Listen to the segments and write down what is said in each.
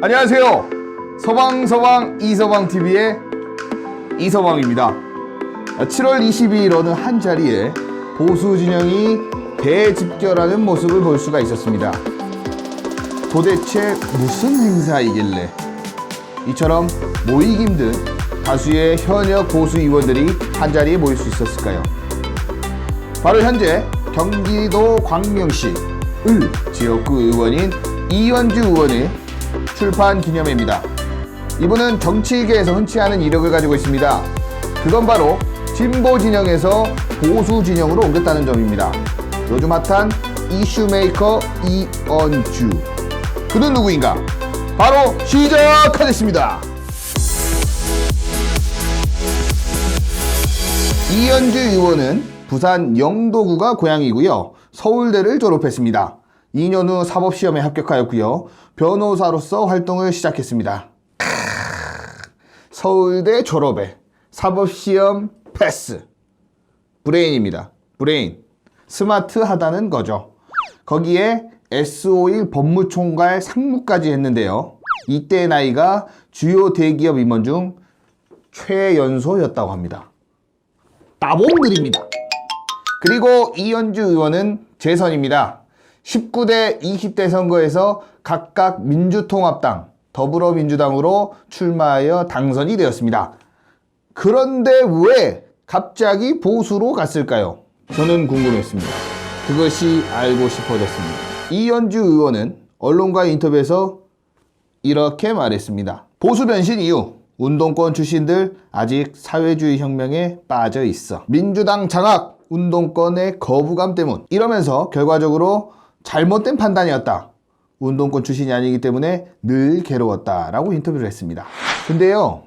안녕하세요. 서방서방 이서방TV의 이서방입니다. 7월 22일 어느 한자리에 보수 진영이 대집결하는 모습을 볼 수가 있었습니다. 도대체 무슨 행사이길래 이처럼 모이기 힘든 다수의 현역 보수 의원들이 한자리에 모일 수 있었을까요? 바로 현재 경기도 광명시 을 지역구 의원인 이현주 의원의 출판 기념회입니다. 이분은 정치계에서 흔치 않은 이력을 가지고 있습니다. 그건 바로 진보 진영에서 보수 진영으로 옮겼다는 점입니다. 요즘 핫한 이슈메이커 이현주. 그는 누구인가? 바로 시작하겠습니다. 이현주 의원은 부산 영도구가 고향이고요. 서울대를 졸업했습니다. 2년 후 사법시험에 합격하였고요. 변호사로서 활동을 시작했습니다. 서울대 졸업에 사법시험 패스. 브레인입니다. 브레인. 스마트하다는 거죠. 거기에 S51 법무총괄 상무까지 했는데요. 이때 나이가 주요 대기업 임원 중 최연소였다고 합니다. 따봉드립니다. 그리고 이현주 의원은 재선입니다. 19대, 20대 선거에서 각각 민주통합당, 더불어민주당으로 출마하여 당선이 되었습니다. 그런데 왜 갑자기 보수로 갔을까요? 저는 궁금했습니다. 그것이 알고 싶어졌습니다. 이현주 의원은 언론과의 인터뷰에서 이렇게 말했습니다. 보수 변신 이후 운동권 출신들 아직 사회주의 혁명에 빠져 있어. 민주당 장악, 운동권의 거부감 때문. 이러면서 결과적으로 잘못된 판단이었다. 운동권 출신이 아니기 때문에 늘 괴로웠다 라고 인터뷰를 했습니다. 근데요,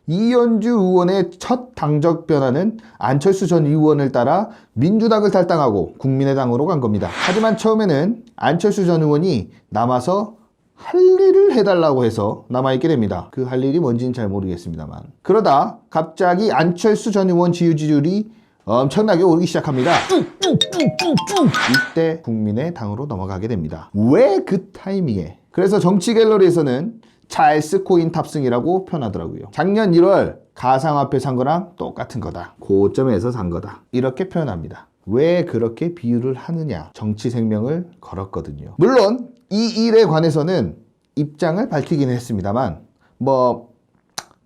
이현주 의원의 첫 당적 변화는 안철수 전 의원을 따라 민주당을 탈당하고 국민의당으로 간 겁니다. 하지만 처음에는 안철수 전 의원이 남아서 할 일을 해달라고 해서 남아있게 됩니다. 그 할 일이 뭔지는 잘 모르겠습니다만. 그러다 갑자기 안철수 전 의원 지지율이 엄청나게 오르기 시작합니다. 이때 국민의당으로 넘어가게 됩니다. 왜 그 타이밍에? 그래서 정치 갤러리에서는 찰스 코인 탑승이라고 표현하더라고요. 작년 1월 가상화폐 산 거랑 똑같은 거다. 고점에서 산 거다. 이렇게 표현합니다. 왜 그렇게 비유를 하느냐? 정치 생명을 걸었거든요. 물론 이 일에 관해서는 입장을 밝히긴 했습니다만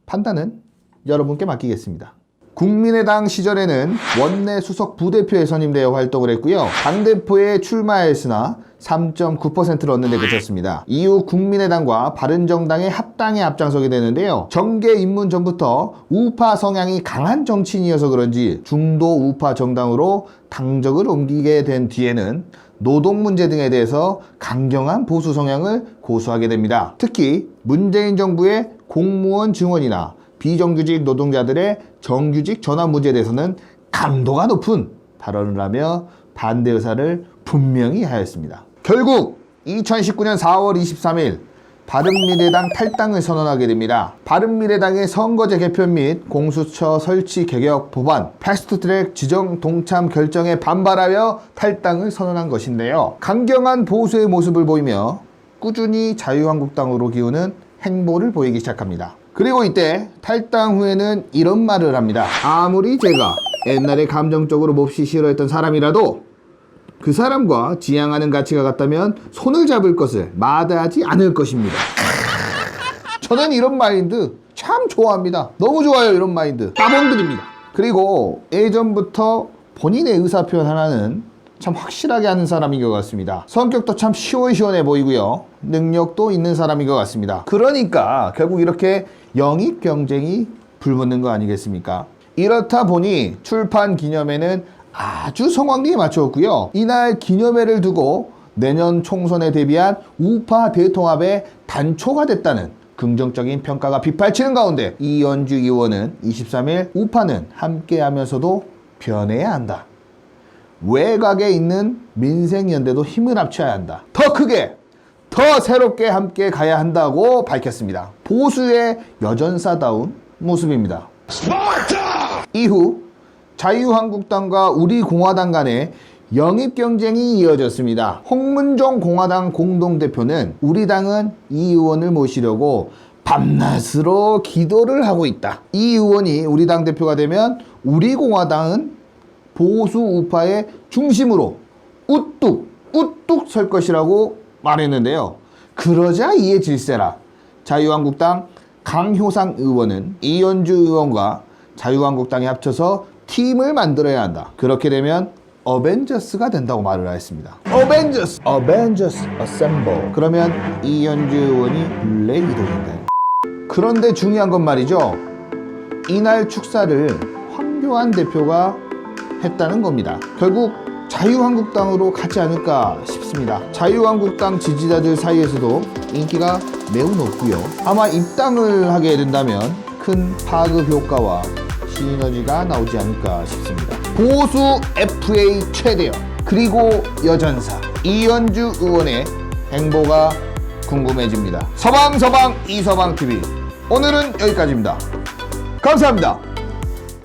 판단은 여러분께 맡기겠습니다. 국민의당 시절에는 원내 수석 부대표에 선임되어 활동을 했고요. 당대표에 출마했으나 3.9%를 얻는 데 그쳤습니다. 이후 국민의당과 바른정당의 합당에 앞장서게 되는데요. 정계 입문 전부터 우파 성향이 강한 정치인이어서 그런지 중도 우파 정당으로 당적을 옮기게 된 뒤에는 노동 문제 등에 대해서 강경한 보수 성향을 고수하게 됩니다. 특히 문재인 정부의 공무원 증원이나 비정규직 노동자들의 정규직 전환 문제에 대해서는 강도가 높은 발언을 하며 반대 의사를 분명히 하였습니다. 결국 2019년 4월 23일 바른미래당 탈당을 선언하게 됩니다. 바른미래당의 선거제 개편 및 공수처 설치 개혁 법안 패스트트랙 지정 동참 결정에 반발하여 탈당을 선언한 것인데요. 강경한 보수의 모습을 보이며 꾸준히 자유한국당으로 기우는 행보를 보이기 시작합니다. 그리고 이때 탈당 후에는 이런 말을 합니다. 아무리 제가 옛날에 감정적으로 몹시 싫어했던 사람이라도 그 사람과 지향하는 가치가 같다면 손을 잡을 것을 마다하지 않을 것입니다. 저는 이런 마인드 참 좋아합니다. 너무 좋아요. 이런 마인드. 따봉드립니다. 그리고 예전부터 본인의 의사표현 하나는 참 확실하게 하는 사람인 것 같습니다. 성격도 참 시원시원해 보이고요. 능력도 있는 사람인 것 같습니다. 그러니까 결국 이렇게 영입 경쟁이 불붙는 거 아니겠습니까? 이렇다 보니 출판 기념회는 아주 성황리에 맞추었고요. 이날 기념회를 두고 내년 총선에 대비한 우파 대통합의 단초가 됐다는 긍정적인 평가가 빗발치는 가운데 이현주 의원은 23일 우파는 함께하면서도 변해야 한다. 외곽에 있는 민생연대도 힘을 합쳐야 한다. 더 크게, 더 새롭게 함께 가야 한다고 밝혔습니다. 보수의 여전사다운 모습입니다. 스파르타! 이후 자유한국당과 우리공화당 간의 영입 경쟁이 이어졌습니다. 홍문종 공화당 공동대표는 우리 당은 이 의원을 모시려고 밤낮으로 기도를 하고 있다. 이 의원이 우리 당 대표가 되면 우리 공화당은 보수 우파의 중심으로 우뚝 설 것이라고 말했는데요. 그러자 이에 질세라 자유한국당 강효상 의원은 이현주 의원과 자유한국당이 합쳐서 팀을 만들어야 한다. 그렇게 되면 어벤져스가 된다고 말을 했습니다. 어벤져스 어셈블. 그러면 이현주 의원이 블랙 위도우인가요? 그런데 중요한 건 말이죠. 이날 축사를 황교안 대표가 했다는 겁니다. 결국 자유한국당으로 가지 않을까 싶습니다. 자유한국당 지지자들 사이에서도 인기가 매우 높고요. 아마 입당을 하게 된다면 큰 파급 효과와 시너지가 나오지 않을까 싶습니다. 보수 FA 최대현 그리고 여전사 이현주 의원의 행보가 궁금해집니다. 서방 이서방TV 오늘은 여기까지입니다. 감사합니다.